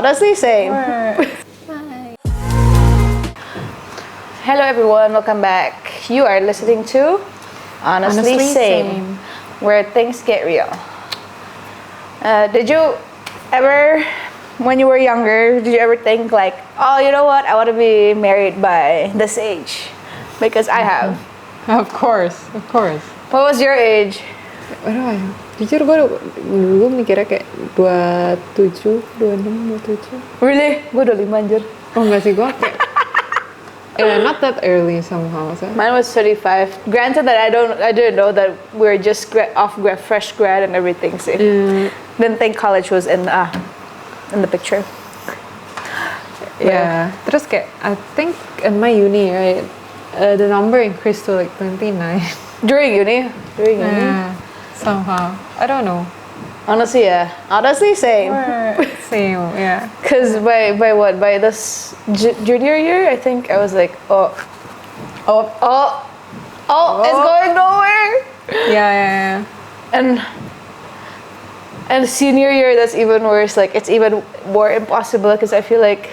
Honestly, same. Hello everyone, welcome back. You are listening to Honestly, same, where things get real. Did you ever, when you were younger, did you ever think like, oh, you know what, I want to be married by this age? Because I have. Of course. What was your age? Berapa ya? Jujur gue dulu mikirnya kayak 27, 26, 27. Really? Gue 25 anjir. Oh enggak sih, gue kayak not that early somehow. So. Mine was 35. Granted that I didn't know that we were just fresh grad and everything. See, didn't think college was in the picture. Yeah. Terus kayak I think in my uni, right, the number increased to like 29. During uni. Yeah. Somehow, I don't know. Honestly, same. Same, yeah. Cause by what? By this junior year, I think I was like, oh, it's going nowhere. Yeah. And senior year, that's even worse. Like it's even more impossible because I feel like,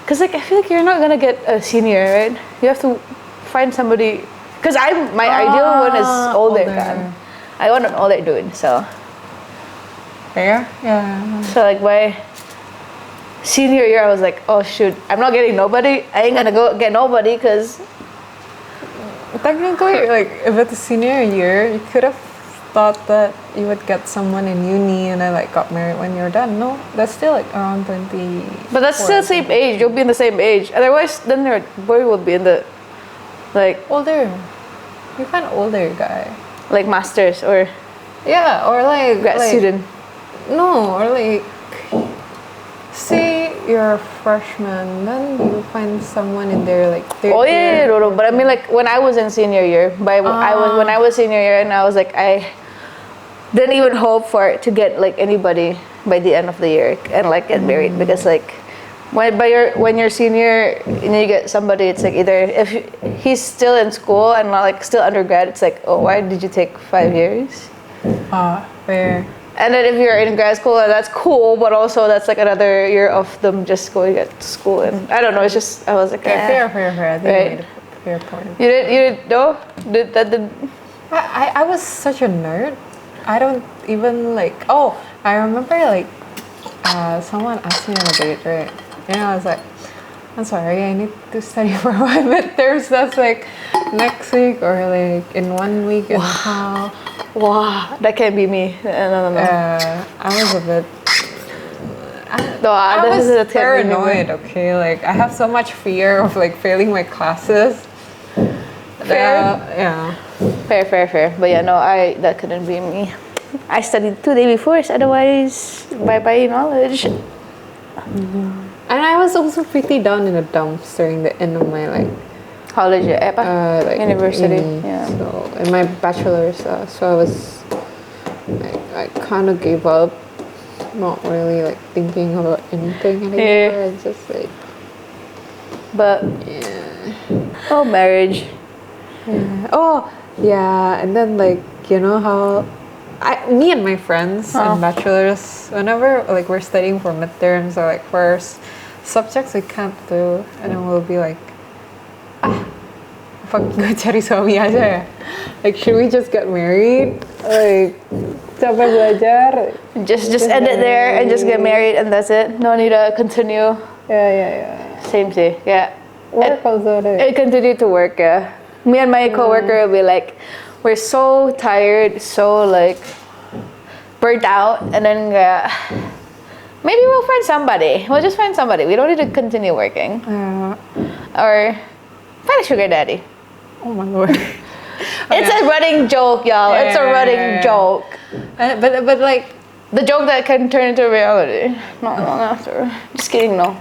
cause like I feel like you're not gonna get a senior, right? You have to find somebody. Cause my ideal one is older. Kan. I want an older dude, so. Fair? Yeah. So like by senior year, I was like, oh shoot, I'm not getting nobody. I ain't gonna go get nobody because. Technically, like if it's a senior year, you could have thought that you would get someone in uni and then like got married when you're done. No, that's still like around 20. But that's still the same age. You'll be in the same age. Otherwise, then your boy will be in the like older. You find older guy. Like masters or. Yeah, or like grad student. No, or like, say you're a freshman, then you find someone in there like third year. No. But I mean, like when I was in senior year, when I was senior year, and I was like, I didn't even hope for it to get like anybody by the end of the year and like get married because like when you're senior and you get somebody, it's like either if he's still in school and not like still undergrad, it's like, oh, why did you take 5 years? Fair. And then if you're in grad school, that's cool, but also that's like another year of them just going to school. And I don't know, it's just, I was like, fair. I think right? you made a fair point. You didn't know? I was such a nerd. I don't even like, I remember like, someone asked me on a date, right? And I was like, I'm sorry, I need to study for my midterms. That's like next week or like in 1 week and a half. Wow, that can't be me. No. I was a bit. I was paranoid. Okay, like I have so much fear of like failing my classes. Fair. Yeah. Fair. But yeah, no, that couldn't be me. I studied 2 days before, otherwise by knowledge. Mm-hmm. And I was also pretty down in the dumps during the end of my like college, like university. Yeah. So in my bachelor's, so I was, I kind of gave up, not really like thinking about anything anymore. Yeah. It's just like. But. Yeah. Oh, marriage. Yeah. Oh, yeah, and then like you know how. Me and my friends in bachelor's, whenever like we're studying for midterms or like first subjects we can't do, and then we'll be like, fuck, gue cari suami aja ya. Like, should we just get married? Like, capek belajar. Just end it there and just get married and that's it. No need to continue. Yeah. Same thing. Yeah. Work also. It continued to work. Yeah. Me and my coworker will be like, we're so tired, so like burnt out, and then maybe we'll find somebody. We'll just find somebody. We don't need to continue working. Or find a sugar daddy. Oh my lord. It's a running joke, y'all. It's a running joke. But like the joke that can turn into reality. No, after. Just kidding. No.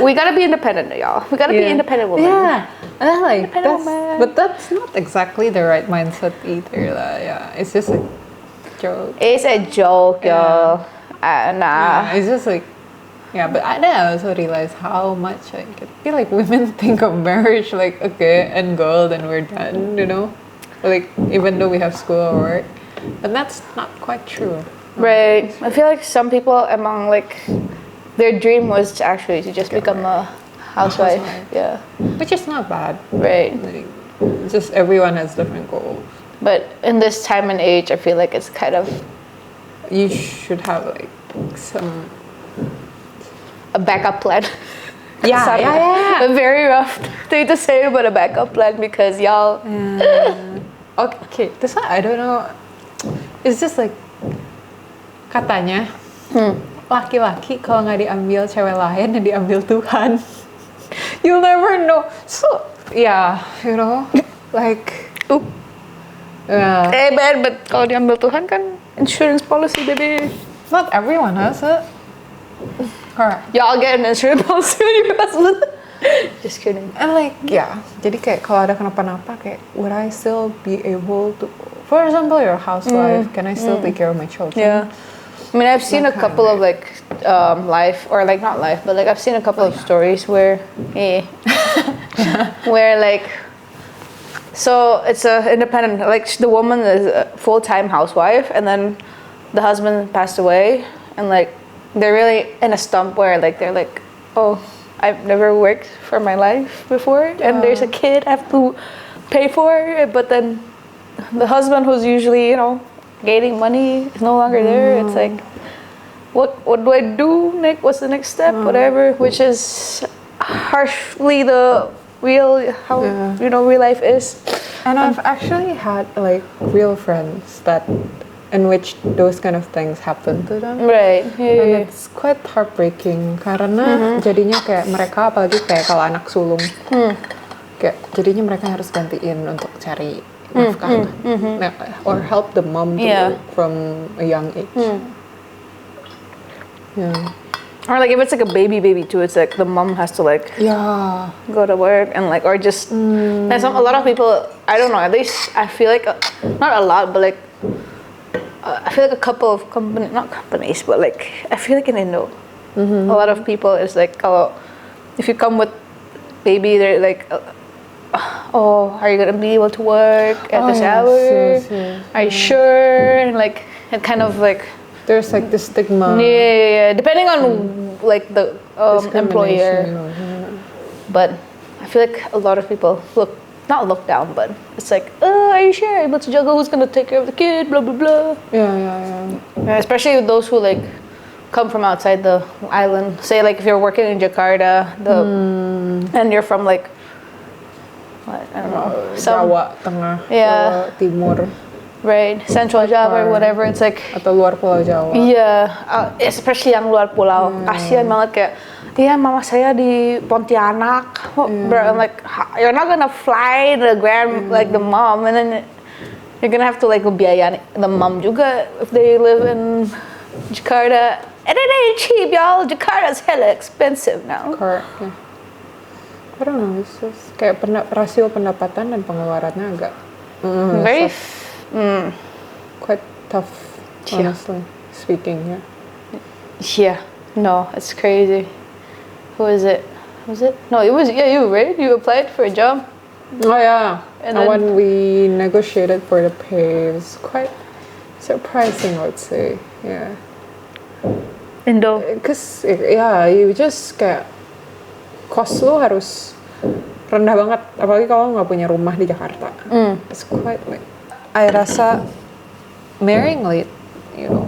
We gotta be independent, y'all. We gotta be independent women. Yeah. Like but that's not exactly the right mindset either. Yeah. It's just a joke. It's a joke, y'all. Nah. It's just like. Yeah, but I also realized how much I feel like women think of marriage like, okay, end goal, then we're done, you know? Like, even though we have school or work. But that's not quite true. Right. I feel like some people among like their dream was to just become a housewife. Yeah. Which is not bad. Right. Like, just everyone has different goals. But in this time and age, I feel like it's kind of You should have like some a backup plan. Yeah. A very rough thing to say about a backup plan because y'all. Okay, this one I don't know. It's just like katanya laki-laki kalau nggak diambil cewek lain yang diambil Tuhan. You'll never know. So yeah, you know, like yeah. But kalau diambil Tuhan kan insurance policy, baby. Not everyone has it. Correct. Y'all get an insurance policy with your husband. Just kidding. And like, yeah. Jadi kayak kalau ada kenapa-napa kayak, would I still be able to, for example, you're a housewife, can I still take care of my children? Yeah. I mean, I've seen a couple of like life, or like not life, but like I've seen a couple of stories where, where like, so it's a independent, like the woman is a full-time housewife, and then the husband passed away, and like they're really in a stump where like they're like, oh, I've never worked for my life before, and there's a kid I have to pay for, but then the husband who's usually, you know, gaining money is no longer there. It's like, what do I do, Nick? What's the next step? Whatever, which is harshly the real, how, you know, real life is. And I've actually had like real friends that in which those kind of things happen to them. Right. And it's quite heartbreaking karena jadinya kayak mereka apalagi kayak kalau anak sulung kayak jadinya mereka harus gantiin untuk cari nafkah or help the mom to work from a young age. Yeah. Or like if it's like a baby too, it's like the mom has to like go to work and like, or just and a lot of people, I don't know, at least I feel like not a lot, but like I feel like a couple of not companies, but like I feel like in Indo, a lot of people is like, if you come with baby, they're like, oh, are you gonna be able to work at this hour? Yes. Are you sure? And like it kind of like there's like the stigma. Yeah. Depending on like the employer, but I feel like a lot of people not look down, but it's like, oh, are you sure you're able to juggle? Who's gonna take care of the kid? Blah blah blah. Yeah. Especially with those who like come from outside the island. Say like if you're working in Jakarta, and you're from like, what, I don't know, Jawa Tengah, Jawa Timur, right, Central Java or whatever. It's like atau luar Pulau Jawa. Yeah, especially yang luar pulau. Kasian banget kayak. Yeah, mama saya di Pontianak. Bro, I'm like, you're not gonna fly the like the mom, and then you're gonna have to like biayain the mom juga if they live in Jakarta. And it ain't cheap, y'all. Jakarta's hella expensive now. Correct. Yeah. I don't know, it's just kayak rasio pendapatan dan pengeluarannya agak quite tough, honestly speaking. Yeah. No, it's crazy. Who is it? Was it? No, it was you, right? You applied for a job. Oh yeah. And when we negotiated for the pay, it was quite surprising, I would say. Yeah. Indo. Cause you just kayak cost lo harus rendah banget, apalagi kalau nggak punya rumah di Jakarta. It's quite like, I rasa marrying late,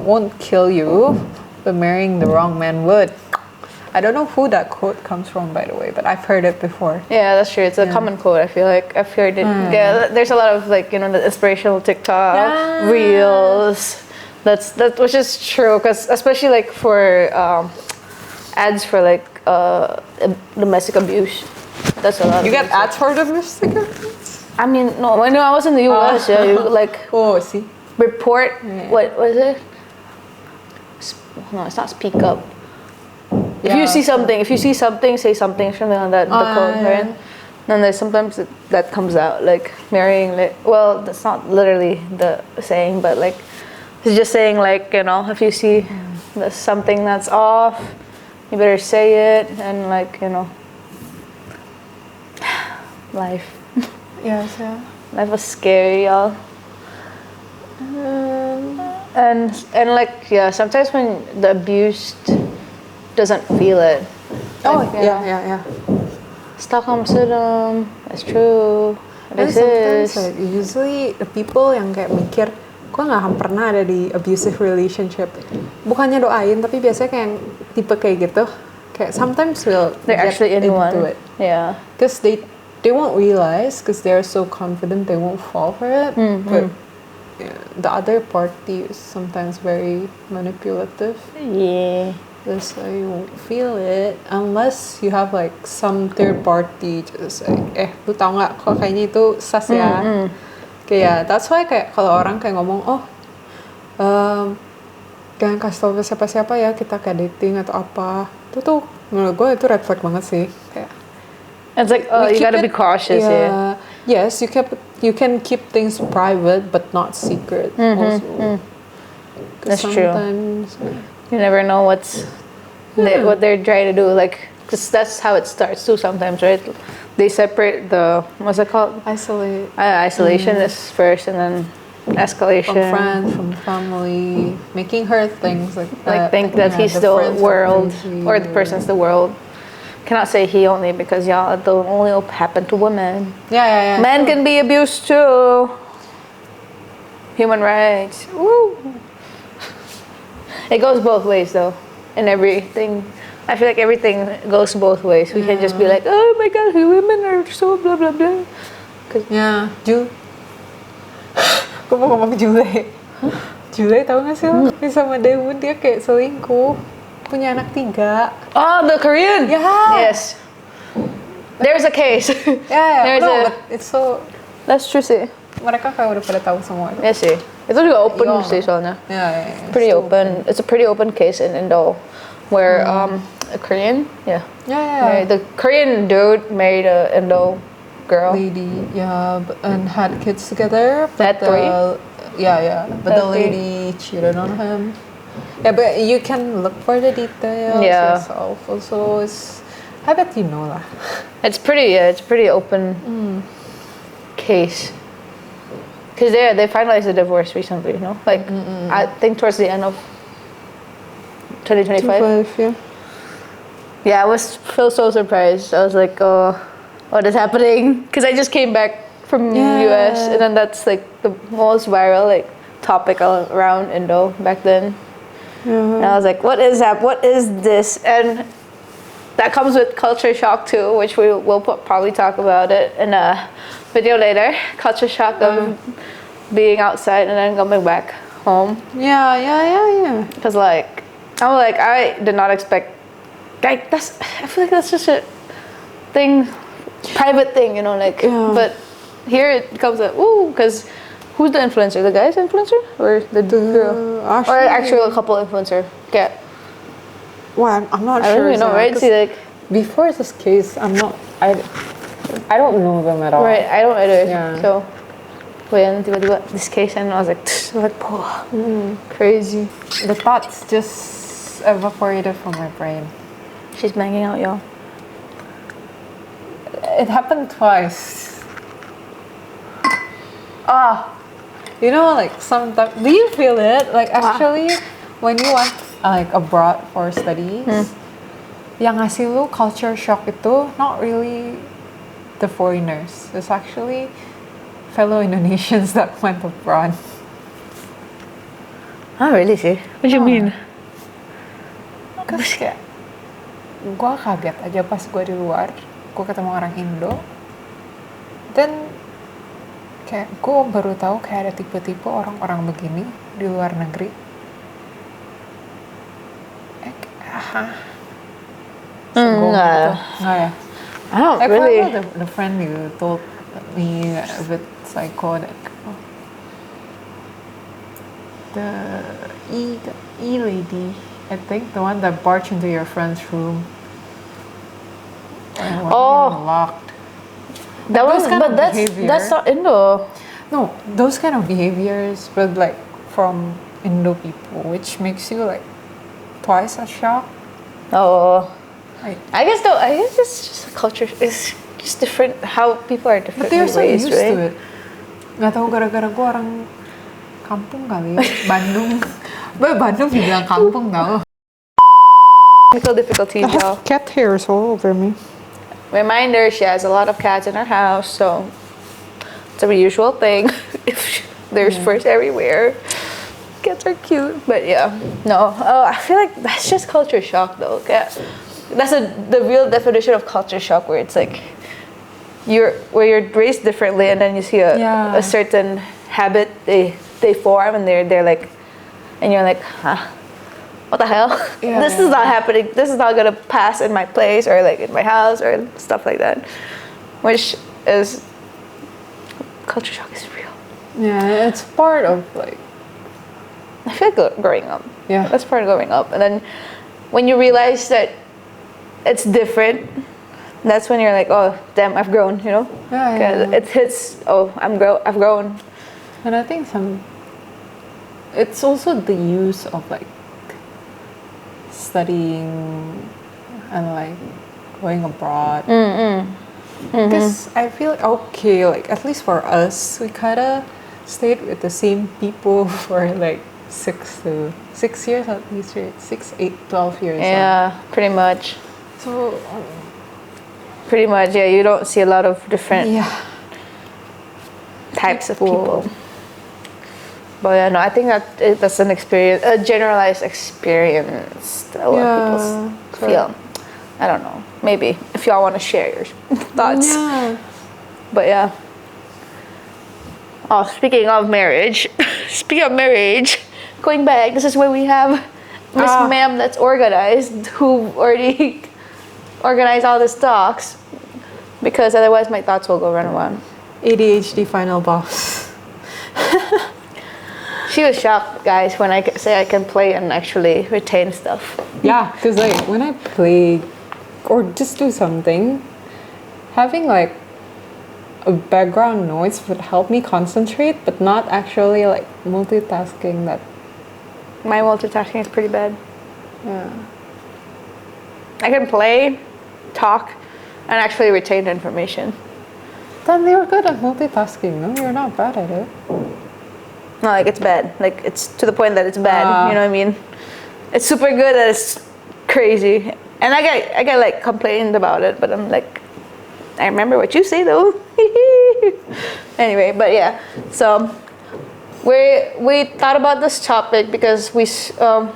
won't kill you, but marrying the wrong man would. I don't know who that quote comes from, by the way, but I've heard it before. Yeah, that's true. It's a common quote. I feel like I've heard it. Yeah, there's a lot of like, the inspirational TikTok reels. That which is true, because especially like for ads for like domestic abuse. That's a lot. You get ads for domestic abuse? I mean, no. When I was in the US, you like see, report. What was it? No, it's not speak up. If you see something, say something like that. The code, right? Then there's sometimes that comes out like marrying. Like, well, that's not literally the saying, but like it's just saying like if you see something that's off, you better say it, and like life. Yes, yeah. Life was scary, y'all. And like sometimes when the abused doesn't feel it. Oh Like, yeah. Stockholm syndrome. That's true. It Tapi sometimes exists. like, usually the people yang kayak mikir gue nggak akan pernah ada di abusive relationship, bukannya doain tapi biasanya kayak yang tipe kayak gitu kayak sometimes will They're get actually in into one. it Yeah. because they won't realize because they're so confident they won't fall for it. But yeah, the other party is sometimes very manipulative. Yeah. That's why you won't feel it unless you have like some third party just like lu tau nggak kalau kayaknya itu sas ya. Kayak that's why kayak kalau orang kayak ngomong jangan kasih tau ke siapa-siapa ya kita kayak dating atau apa, itu tuh menurut gue itu red flag banget sih. Kayak It's like we you keep gotta be it- cautious. Yeah. Yes, you can keep things private but not secret also. 'Cause That's true. sometimes, You never know what they're trying to do. Like, because that's how it starts too. Sometimes, right? They separate the what's it called? Isolation is first, and then escalation. from friends, from family, making her things like that. Think that he's the friends are world crazy, or the person's the world. Cannot say he only because y'all it don't only happen to women. Yeah. Men can be abused too. Human rights. Woo. It goes both ways though. In everything. I feel like everything goes both ways. We can just be like, oh my god, women are so blah blah blah. Ya, Jul. Gue mau ngomong Jule. Jule tau gak sih lo? Dia sama Daewoo dia kayak selingkuh. Punya anak 3. Oh, the Korean. Yeah. Yes. There's a case. Ya, There's no, a- but it's so... That's true sih. Mereka kayak udah pada tahu semua. Yes sih. Itu juga open Yeah. sih soalnya. Yeah. Pretty open. It's a pretty open case in Indo, where a Korean, Yeah. married, the Korean dude married a Indo girl. Lady, and had kids together. Had three? Yeah. But Had the three. lady cheated on him. Yeah, but you can look for the details Yeah. yourself. Also, I bet you know lah. It's pretty open case. Cause they finalized the divorce recently, you know, like I think towards the end of 2025. Yeah. Yeah, I feel so surprised. I was like, oh, what is happening? Because I just came back from Yeah. US, and then that's like the most viral like topic around Indo back then. And I was like, what is that? What is this? And that comes with culture shock too, which we'll probably talk about it in a video later. Culture shock of being outside and then coming back home. Yeah. Because I did not expect. Like I feel like that's just a thing, private thing, you know. Like, Yeah. but here it comes at because who's the influencer? The guy's influencer or the girl? Or actually a couple influencer? Yeah, Well, I'm not I sure. don't even know, Zara, right? 'cause See, like, before this case, I don't know them at all. right? I don't either. Yeah. So when tiba-tiba this case, and I was like, crazy. The thoughts just evaporated from my brain. She's banging out, y'all. It happened twice. You know, like sometimes, do you feel it? Like actually, when you went like abroad for studies, yang ngasih lu culture shock itu not really the foreigners. It's actually fellow Indonesians that went abroad. Oh, really? See? What do you mean? Terus kayak gue kaget aja pas gue di luar, gue ketemu orang Indo, dan kayak gue baru tahu kayak ada tipe-tipe orang-orang begini di luar negeri. Nggak ya. I don't Like really. the friend you told me a bit psychotic. The E lady, I think the one that barged into your friend's room. And wasn't even locked. That Those was, kind but of that's behavior. not Indo. No, those kind of behaviors, but like from Indo people, which makes you like twice as shocked. Oh, Like, I guess it's just a culture. It's just different. How people are but differently they're so raised, used right? to it. Gak tau gara-gara gue orang kampung kali ya. Bandung. Bandung dibilang kampung tau. Technical difficulties, I y'all. have cat hairs all over me. Reminder: she has a lot of cats in her house, so it's a usual thing. If there's furs everywhere, cats are cute. But yeah, no. Oh, I feel like that's just culture shock, though. Yeah. That's the real definition of culture shock, where it's like you're raised differently, and then you see a certain habit they form, and they're like, and you're like, huh. What the hell? Yeah, this is not happening. This is not gonna pass in my place or like in my house or stuff like that. Which is culture shock is real. Yeah, it's part of like. I feel like growing up. Yeah. That's part of growing up. And then when you realize that it's different, that's when you're like, oh damn, I've grown, you know? Yeah. It hits, oh I've grown. And I think it's also the use of like studying and like going abroad. Because I feel okay, like at least for us, we kind of stayed with the same people for like 6 years at least, right? 6, 8, 12 years. Yeah, pretty much. So Pretty much, yeah. You don't see a lot of different types of people. But yeah, no, I think that's an experience, a generalized experience that a lot of people feel. I don't know. Maybe if y'all want to share your thoughts. Yeah. But yeah. Oh, speaking of marriage, going back, this is where we have Miss Ma'am that's organized, who already organized all the stocks, because otherwise my thoughts will go run around. ADHD final boss. She was shocked, guys, when I say I can play and actually retain stuff. Yeah, because like when I play or just do something, having like a background noise would help me concentrate, but not actually like multitasking. That My multitasking is pretty bad. yeah. I can play, talk, and actually retain information. Then you're good at multitasking. No, you're not bad at it. No, like it's bad. Like it's to the point that it's bad. You know what I mean? It's super good that it's crazy. And I get like complained about it, but I'm like, I remember what you say though. Anyway, but yeah. So we thought about this topic because she saw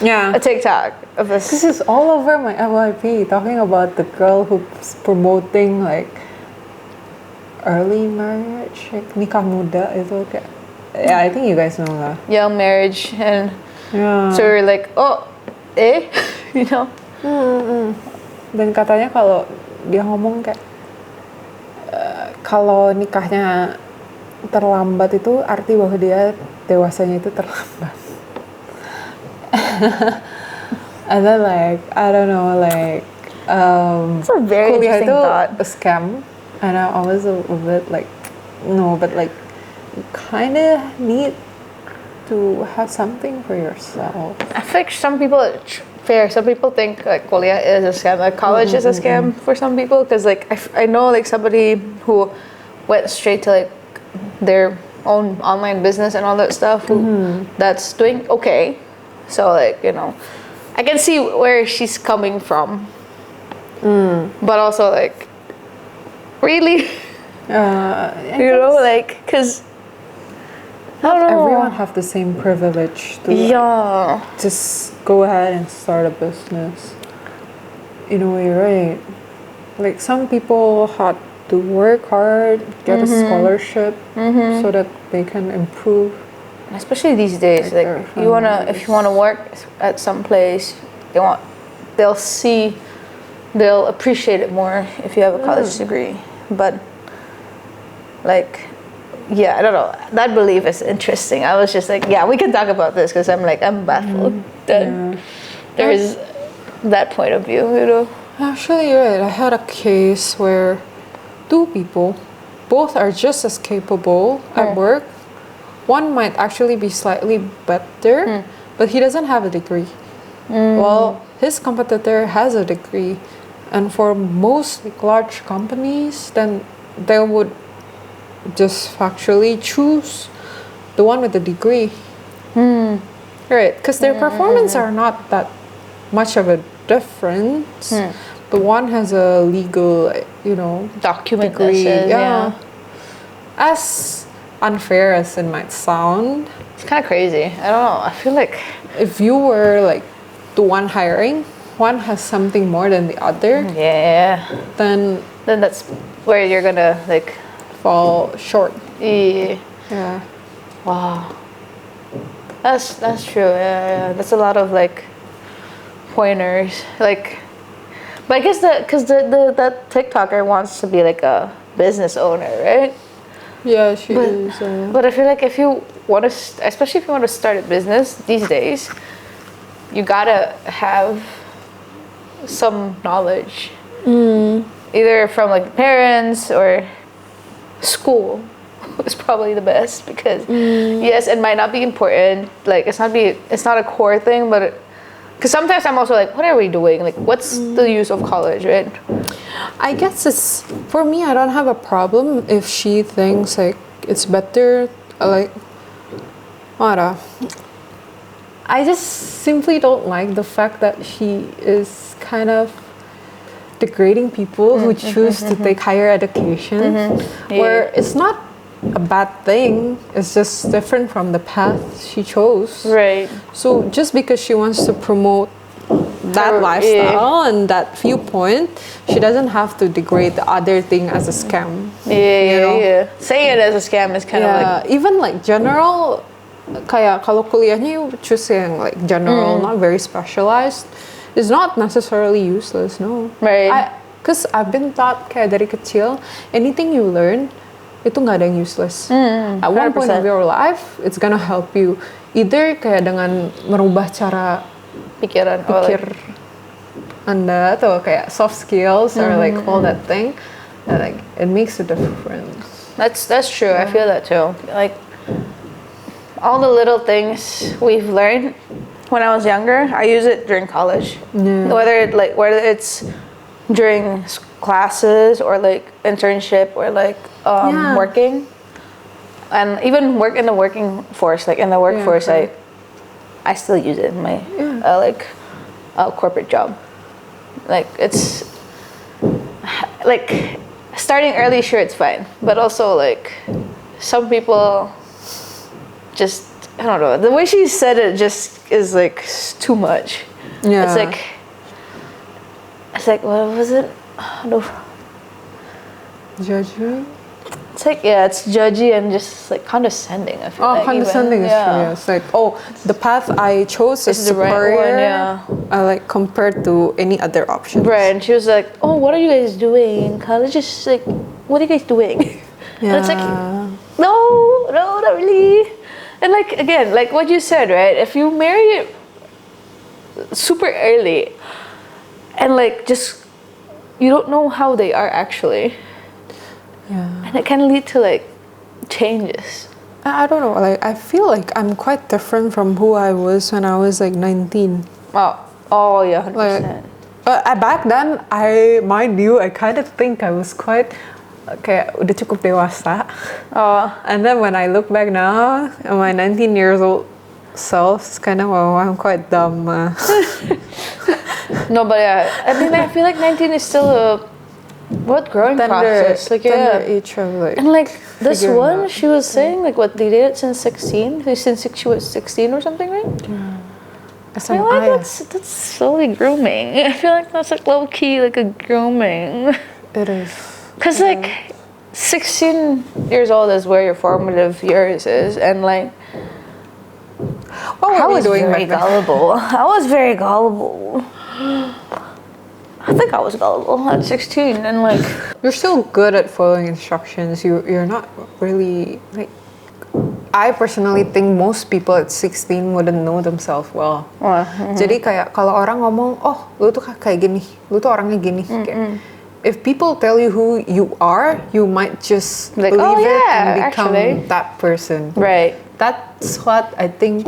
a TikTok of this. This is all over my FYP talking about the girl who's promoting like early marriage, like nikah muda itu kayak. Yeah, I think you guys know lah. Young marriage, and so we're like, you know. Dan katanya kalau dia ngomong kayak kalau nikahnya terlambat itu arti bahwa dia dewasanya itu terlambat. And then like I don't know, like It's a very kuliah interesting itu thought. a scam, and I was a bit like no, but like you kind of need to have something for yourself. I think some people some people think like kuliah is a scam, like college is a scam for some people, because like I know like somebody who went straight to like their own online business and all that stuff, who that's doing okay. So like, you know, I can see where she's coming from, but also like, really, you know, like, because I don't know. Everyone have the same privilege to just go ahead and start a business. In a way, right? Like some people had to work hard, get a scholarship so that they can improve. Especially these days, like if you wanna work at some place, they'll appreciate it more if you have a college degree. But like, yeah, I don't know. That belief is interesting. I was just like, yeah, we can talk about this, because I'm baffled that there's that point of view, you know. Actually, you're right. I had a case where two people, both are just as capable at work. One might actually be slightly better, but he doesn't have a degree. Well, his competitor has a degree, and for most like, large companies, then they would just factually choose the one with the degree. Right, because their performance are not that much of a difference. The one has a legal, Document degree. that says, yeah. As unfair as it might sound, It's kind of crazy. I don't know. I feel like if you were like the one hiring, one has something more than the other, then that's where you're gonna like fall short. yeah. Yeah. Wow. That's true. Yeah. That's a lot of like pointers. Like, but I guess because that TikToker wants to be like a business owner, right? Yeah, she is. But I feel like if you want to, especially if you want to start a business these days, you gotta have some knowledge, either from like parents or school. Is probably the best because yes, it might not be important. Like it's not a core thing, but because sometimes I'm also like, what are we doing? Like, what's the use of college, right? I guess it's for me. I don't have a problem if she thinks like it's better. Like, Mara, I just simply don't like the fact that she is kind of degrading people who choose to take higher education, where it's not a bad thing. It's just different from the path she chose. Right. So just because she wants to promote that lifestyle and that viewpoint, she doesn't have to degrade the other thing as a scam. Yeah. Saying it as a scam is kind of like even like general, kayak kalau kuliahnya you choose yang like general, not very specialized, is not necessarily useless. No. Right. Because I've been taught kayak dari kecil, anything you learn itu nggak ada yang useless. At one point of your life, it's gonna help you either kayak dengan merubah cara pikir Anda atau kayak soft skills or like all that thing. Like it makes a difference. That's true. I feel that too. Like all the little things we've learned when I was younger, I use it during college. Whether it's during classes or like internship or like working, and even work in the working force. Like in the workforce, I still use it in my corporate job. Like it's like starting early, sure, it's fine, but also like some people just, I don't know, the way she said it just is like too much. It's like what was it? No. Judging? It's like, it's judgy and just like condescending. I feel like condescending is true. It's like, the path I chose is superior, like compared to any other option. Right, and she was like, what are you guys doing in college? Just like, what are you guys doing? And it's like, no, not really. And like, again, like what you said, right? If you marry super early and like just, you don't know how they are actually. And it can lead to like changes. I don't know, like I feel like I'm quite different from who I was when I was like 19. Oh yeah, 100%. Like, but back then, mind you, I kind of think I was quite kayak udah cukup dewasa. And then when I look back now, my 19 years old self, it's kind of, I'm quite dumb. No, but I mean, I feel like 19 is still a growing process. Like tender age of like. And like this one, out. she was saying like what they did it since 16. Since she was 16 or something, right? I feel like that's slowly grooming. I feel like that's like low key like a grooming. It is. Cause like 16 years old is where your formative years is, and like. What were we doing very gullible. I was very gullible. I think I was gullible at 16, and like you're still good at following instructions. You're not really like. I personally think most people at 16 wouldn't know themselves well. Jadi kayak kalau orang ngomong, lu tuh kayak gini, lu tuh orangnya gini. If people tell you who you are, you might just like, believe it and become that person. Right. That's what I think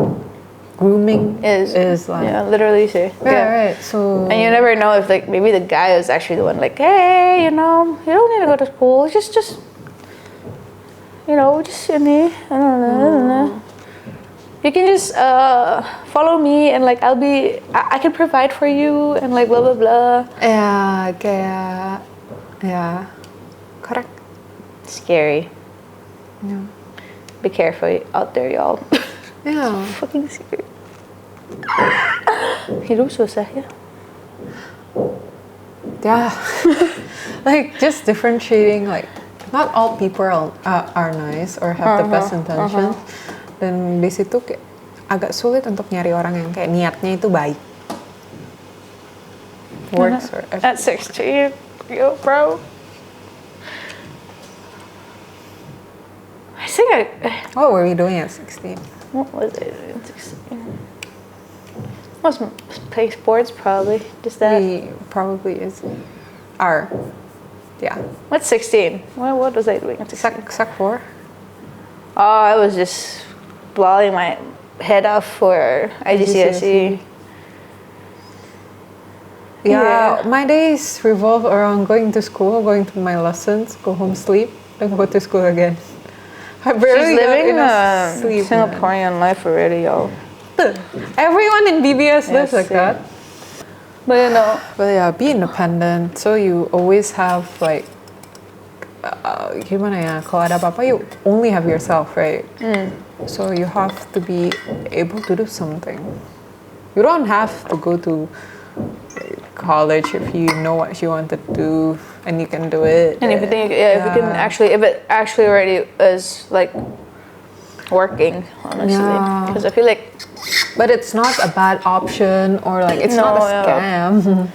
grooming is like. Yeah, literally say. Right. So. And you never know if like maybe the guy is actually the one like, hey, you don't need to go to school. Just just ini, I don't know. You can just follow me and like I can provide for you and like blah blah blah. Ya, kayak ya, correct. Scary. Yeah. Be careful out there, y'all. Yeah. Fucking scary. Hidup susah ya. Yeah. Like just differentiating, like not all people are nice or have the best intentions. Dan di situ kayak agak sulit untuk nyari orang yang kayak niatnya itu baik. Works for everyone. At 16, yo, bro. I think What were we doing at 16? what was it? At 16? Was play sports probably. Just that. We probably is. Are. Yeah. What's 16? What was I doing at 16? Sec 4? Oh, I was just blowing my head off for IGCSE. Yeah, my days revolve around going to school, going to my lessons, go home, sleep, then go to school again. I barely She's living got enough sleep. Singaporean life already, y'all. Everyone in BBS lives like that. But But yeah, be independent. So you always have like, gimana ya? Kalau ada apa-apa, you only have yourself, right? So you have to be able to do something. You don't have to go to college if you know what you want to do and you can do it. and if you think, if you can if it actually already is like working, honestly, Yeah. because I feel like But it's not a bad option or like it's not a scam.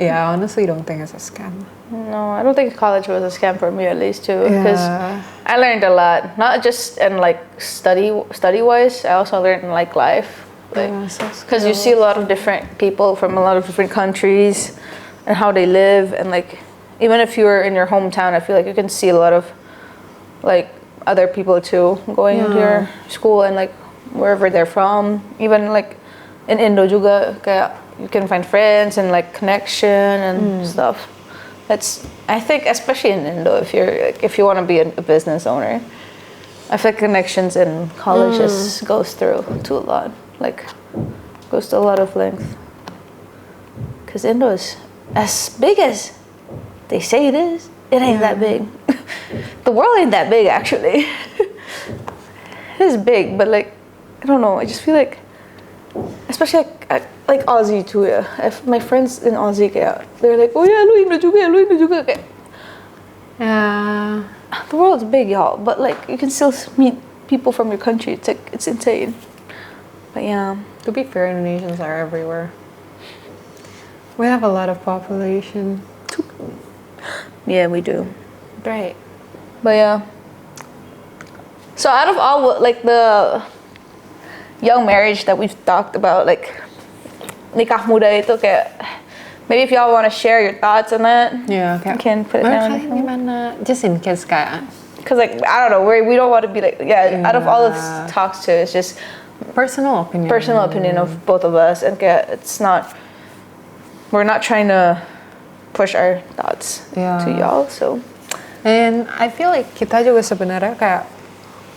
Yeah, I honestly don't think it's a scam. no, I don't think college was a scam for me at least too, because Yeah. I learned a lot, not just in like study wise. I also learned in like life, because you see a lot of different people from a lot of different countries and how they live, and like even if you're in your hometown, I feel like you can see a lot of like other people too going into your school and like wherever they're from. Even like in Indo juga, kayak you can find friends and like connection and stuff. I think especially in Indo, if you want to be a business owner, I feel like connections in college just goes through to a lot, like goes to a lot of length. Because Indo is as big as they say it is. It ain't that big. The world ain't that big actually. It is big, but like I don't know. I just feel like, especially like Aussie too. Yeah, my friends in Aussie, they're like, oh yeah, lu Indo juga. Kayak, Yeah. the world's big, y'all, but like you can still meet people from your country. It's like it's insane. But yeah, To be fair, Indonesians are everywhere. We have a lot of population. yeah, we do. Right. But yeah. So out of all like the young marriage that we've talked about, like nikah muda itu kayak, maybe if y'all want to share your thoughts on that, Yeah, you can put it Menurut down. kalian gimana? Just in case kayak Because like I don't know, we don't want to be like out of all this talks too, it's just personal opinion. of both of us, and kayak we're not trying to push our thoughts to y'all. So And I feel like kita juga sebenarnya kayak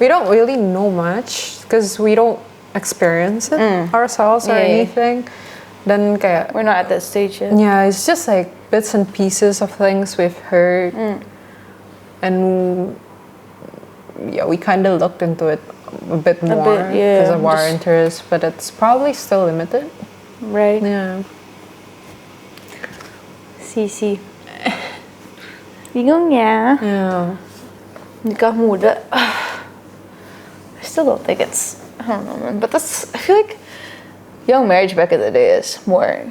we don't really know much because we don't experience it ourselves or Yeah. anything. Then kayak we're not at that stage yet. yeah, it's just like bits and pieces of things we've heard, and yeah, we kind of looked into it a bit more because of our interest, but it's probably still limited. Right. Yeah. Sisi. Bingung ya. Yeah. Nikah muda. I still don't think it's. I don't know, man. But I feel like young marriage back in the day is more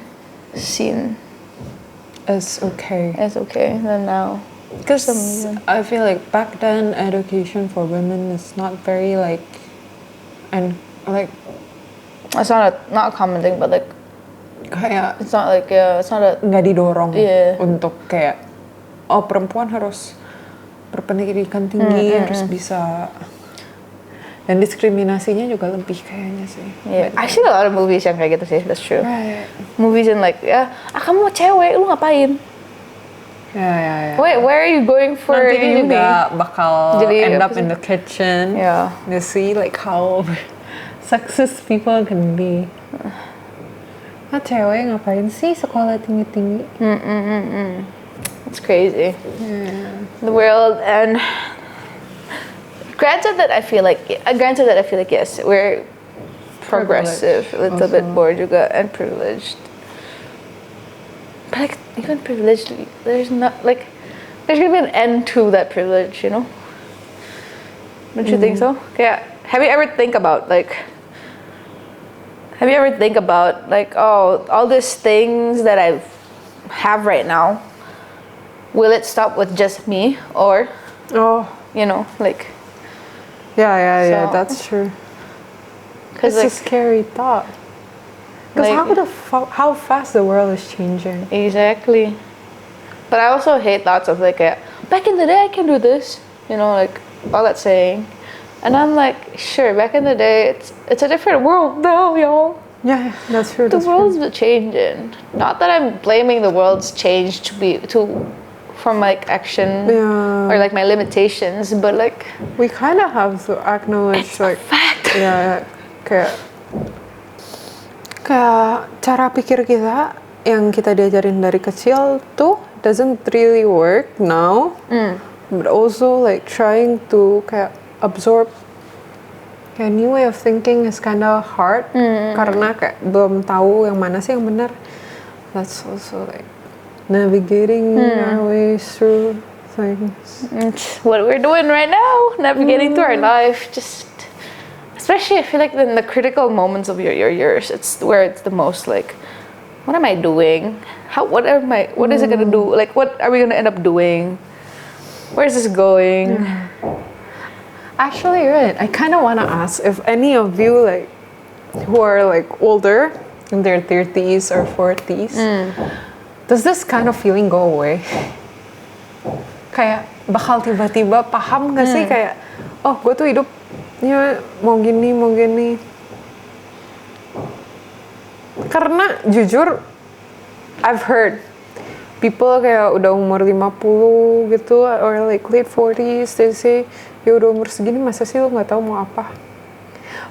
seen It's okay. as okay than now. Because some reason. I feel like back then education for women is not very like, and like It's not a common thing, but like kayak it's not like it's not a nggak didorong Yeah. untuk kayak perempuan harus berpendidikan tinggi harus bisa, dan diskriminasinya juga lebih kayaknya sih. yeah. I've seen a lot of movies yang kayak gitu sih. That's true. Right. Movies in like kamu cewek lu ngapain? Yeah. Wait, where are you going for Nanti uni? juga bakal Jadi, end up in the kitchen. Yeah. You see like how sexist people can be. Ah, cewek ngapain sih sekolah tinggi-tinggi? It's crazy. The world, and granted that I feel like yes, we're progressive, a little bit more juga, and privileged. But like even privileged, there's not like there's gonna be an end to that privilege, you know? Don't you think so? Yeah. Have you ever think about all these things that I have right now? Will it stop with just me, or you know, like? Yeah, So- that's true. Because It's a scary thought. Because Like- how fast the world is changing. Exactly. But I also hate thoughts of like, back in the day I can do this, you know, like all that saying. And I'm like, sure, back in the day it's a different world now, y'all. Yeah, that's true. The That's world's true. changing. Not that I'm blaming the world's change from like action Yeah. or like my limitations, but like We kind of have to acknowledge like fact. ya kayak cara pikir kita yang kita diajarin dari kecil tuh doesn't really work now. But also like trying to kayak absorb kayak new way of thinking is kind of hard karena kayak belum tahu yang mana sih yang benar. That's also like navigating our ways through things. It's what we're doing right now, navigating through our life. Just, especially I feel like in the critical moments of your years, it's where it's the most like, what am I doing? What is it gonna do? Like, what are we gonna end up doing? Where's this going? Actually, right. I kind of want to ask if any of you like who are like older in their 30s or 40s, does this kind of feeling go away? Kayak bakal tiba-tiba paham gak sih kayak, oh gue tuh hidupnya mau gini. Karena jujur, I've heard people kayak udah umur 50 gitu or like late 40s, they say, ya udah umur segini masa sih lo nggak tahu mau apa.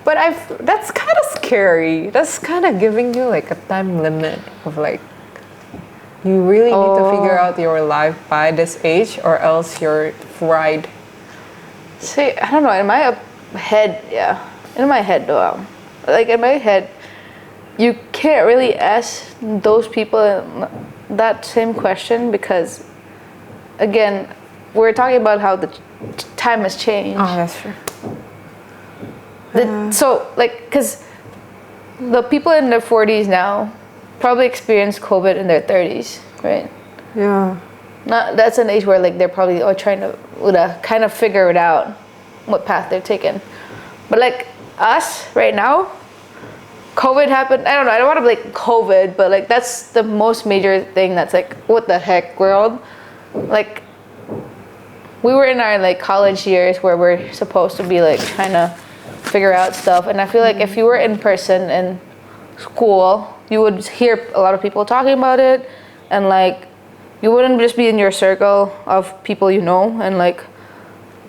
But that's kind of scary. That's kind of giving you like a time limit of like, you really need to figure out your life by this age or else you're fried. See, I don't know. In my head, though, like in my head, you can't really ask those people that same question because, again, we're talking about how the time has changed. Oh, that's true. So, like, because the people in their 40s now probably experienced COVID in their 30s, right? Yeah. That's an age where like they're probably trying to kind of figure it out, what path they're taking. But like us right now, COVID happened. I don't know. I don't want to blame COVID, but like that's the most major thing. That's like, what the heck, world? Like, we were in our like college years where we're supposed to be like trying to figure out stuff, and I feel like if you were in person in school, you would hear a lot of people talking about it, and like you wouldn't just be in your circle of people you know, and like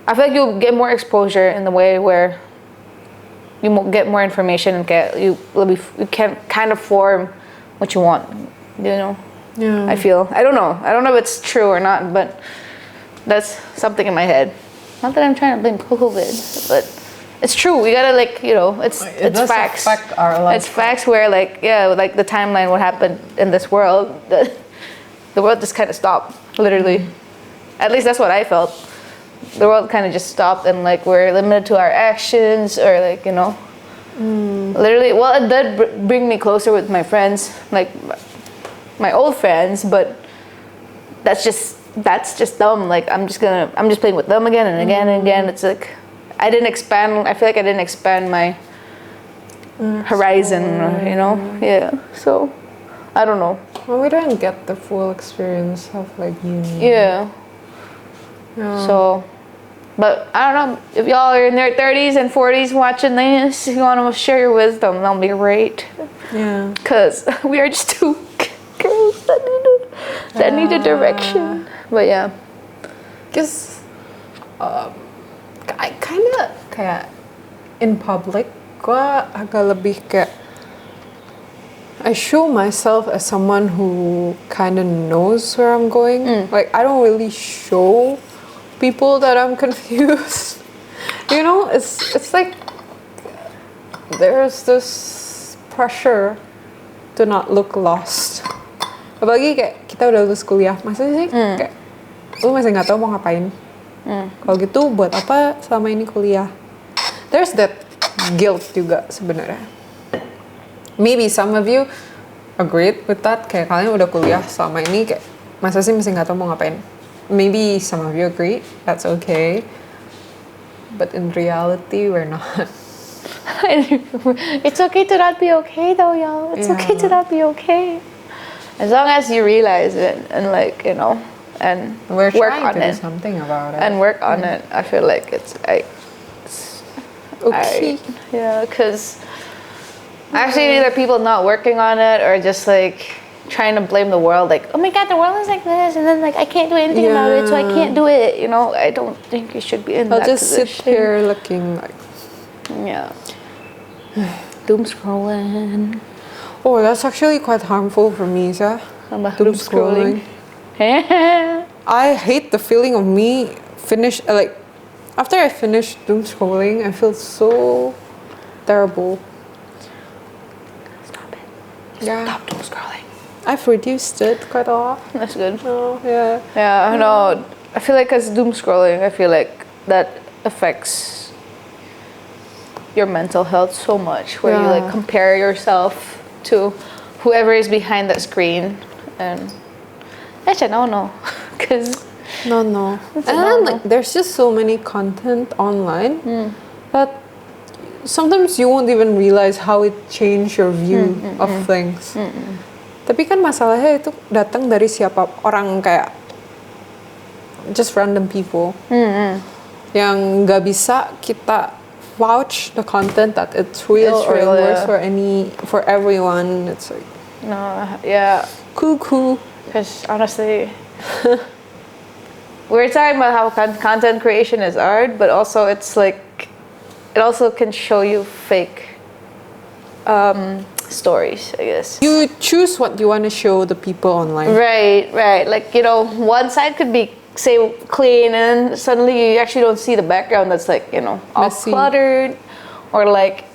I feel like you'll get more exposure in the way where you get more information and you can kind of form what you want, you know. Yeah. I don't know if it's true or not, but that's something in my head. Not that I'm trying to blame COVID, but it's true. We gotta like, you know, it's does facts. affect our life. It's facts where like, yeah, like the timeline, what happened in this world, the world just kind of stopped, literally. At least that's what I felt. The world kind of just stopped, and like we're limited to our actions, or like, you know, literally. Well, it did bring me closer with my friends, like my old friends, but that's just dumb. Like I'm just playing with them again and again and again. It's like I feel like I didn't expand my horizon, you know. Yeah, so I don't know. Well, we didn't get the full experience of like uni. Yeah. So, but I don't know if y'all are in their 30s and 40s watching this. If you want to share your wisdom, that'll be great. Yeah. Cause we are just two girls that need a direction. But yeah. Because I kind of kayak in public gue agak lebih kayak I show myself as someone who kind of knows where I'm going. Like I don't really show people that I'm confused. You know, it's like there's this pressure to not look lost. Apalagi kayak kita udah lulus kuliah, masa sih kayak lu masih nggak tahu mau ngapain. Kalau gitu buat apa selama ini kuliah? There's that guilt juga sebenarnya. Maybe some of you agreed with that, kayak kalian udah kuliah selama ini kayak masa sih masih nggak tahu mau ngapain. Maybe some of you agree, that's okay. But in reality, we're not. It's okay to not be okay though, y'all. It's okay to not be okay. As long as you realize it and like, you know, and We're work trying on to it. do something about it. And work on it. I feel like it's Okay. yeah, because actually either people not working on it or just like trying to blame the world, like, oh my god, the world is like this, and then like I can't do anything about it, so I can't do it. You know, I don't think you should be in I'll that just position. sit here looking like, Yeah. Doom scrolling. oh, that's actually quite harmful for me, Sa. Doom scrolling. I hate the feeling of me after I finish doom scrolling, I feel so terrible. Stop it. Yeah. Stop doom scrolling. I've reduced it quite a lot. That's good. Oh, yeah. Yeah, I know. I feel like as doom scrolling, I feel like that affects your mental health so much, where you like compare yourself to whoever is behind that screen, and actually no, because No. And then like there's just so many content online that sometimes you won't even realize how it changed your view of things. Tapi kan masalahnya itu datang dari siapa orang kayak just random people yang nggak bisa kita vouch the content that it's real or it works for everyone. It's like cool. Because honestly, we're talking about how content creation is art, but also it's like it also can show you fake stories, I guess. You choose what you want to show the people online. Right. Like, you know, one side could be, say, clean, and then suddenly you actually don't see the background that's like, you know, all Messy. cluttered, or like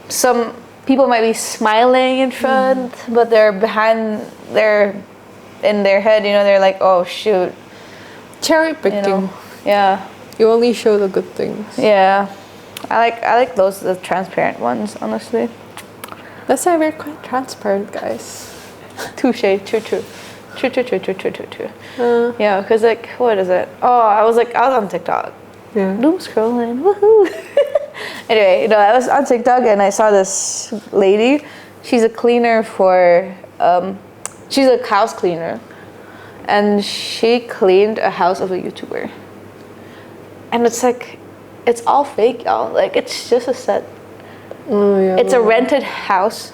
some people might be smiling in front, but they're in their head, you know, they're like, oh shoot, Cherry picking. you know. Yeah. You only show the good things. Yeah. I like those, the transparent ones, honestly. That's why we're quite transparent, guys. Touche. True. Yeah, because like, what is it? Oh, I was on TikTok. Yeah. Doom scrolling, woohoo. Anyway, you know, I was on TikTok and I saw this lady. She's a cleaner she's a house cleaner. And she cleaned a house of a YouTuber. And it's like, it's all fake, y'all. Like, it's just a set. Oh, yeah. It's a rented house.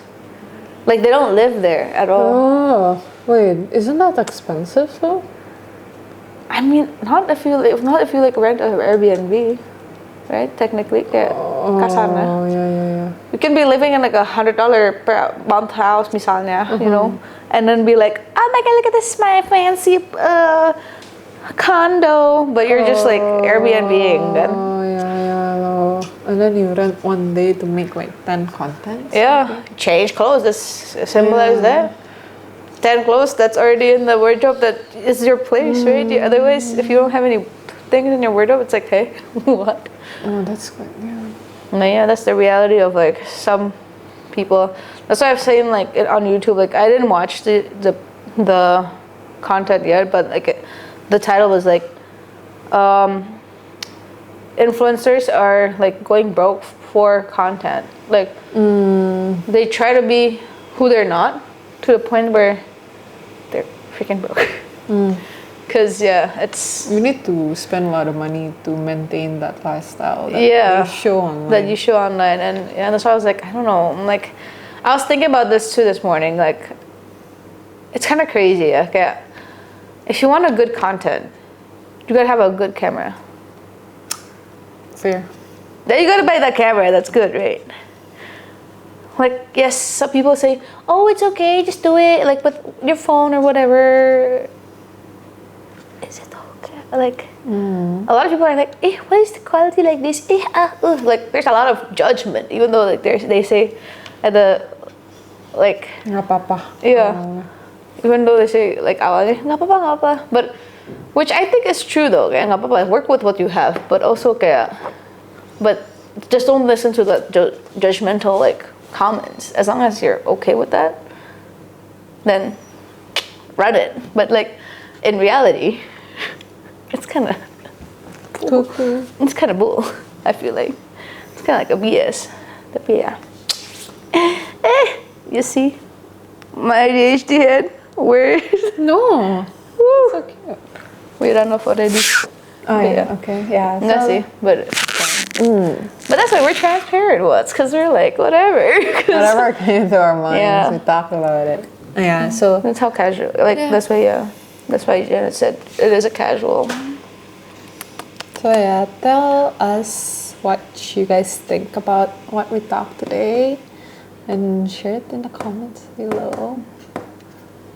Like, they don't live there at all. Oh, wait, isn't that expensive though? I mean, not if you like rent an Airbnb, right? Technically, kayak kasarnya. Oh, yeah. You can be living in like $100 per month house, misalnya, you know, and then be like, oh my god, look at this, my fancy condo, but you're just like Airbnb-ing then. Oh, yeah. And then you rent one day to make like 10 contents. Yeah, change clothes, as simple as that. 10 clothes that's already in the wardrobe, that is your place, right? Otherwise, if you don't have any things in your wardrobe, it's like, hey, what? Oh, that's good, yeah. No, yeah, that's the reality of like some people. That's why I've seen like it on YouTube. Like, I didn't watch the content yet, but like the title was like, influencers are like going broke for content. Like they try to be who they're not, to the point where they're freaking broke. Because it's You need to spend a lot of money to maintain that lifestyle that Yeah. you show online. that you show online, and yeah, that's why I was like, I don't know. I'm like, I was thinking about this too this morning. Like, it's kind of crazy. Okay, if you want a good content, you gotta have a good camera. Fair. Then you gotta buy that camera that's good, right? Like, yes, some people say, oh, it's okay, just do it, like, with your phone or whatever. Is it okay? Like, a lot of people are like, why is the quality like this? Like, there's a lot of judgment, even though, like, they say at the, like... Nggak apa-apa. Yeah. Even though they say, like, awalnya, nggak apa-apa, nggak apa. But, which I think is true, though. Kayak, nggak apa-apa, work with what you have. But also, kayak... But just don't listen to the judgmental, like, comments. As long as you're okay with that, then run it. But, like, in reality, it's kind of... Cuckoo. It's kind of bull, I feel like. It's kind of like a BS. Tapi yeah. You see? My ADHD head. Where is... No. Woo. So cute. We ran off already. Oh, But yeah. Okay. Yeah. Enggak sih, but but that's why we're transparent once, because we're like, whatever. Whatever came to our minds, Yeah. we talked about it. Yeah. So That's how casual, like, Yeah. that's why, yeah. That's why Janet said it is a casual. So yeah, tell us what you guys think about what we talked today and share it in the comments below.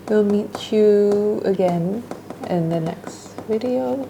We'll meet you again in the next video.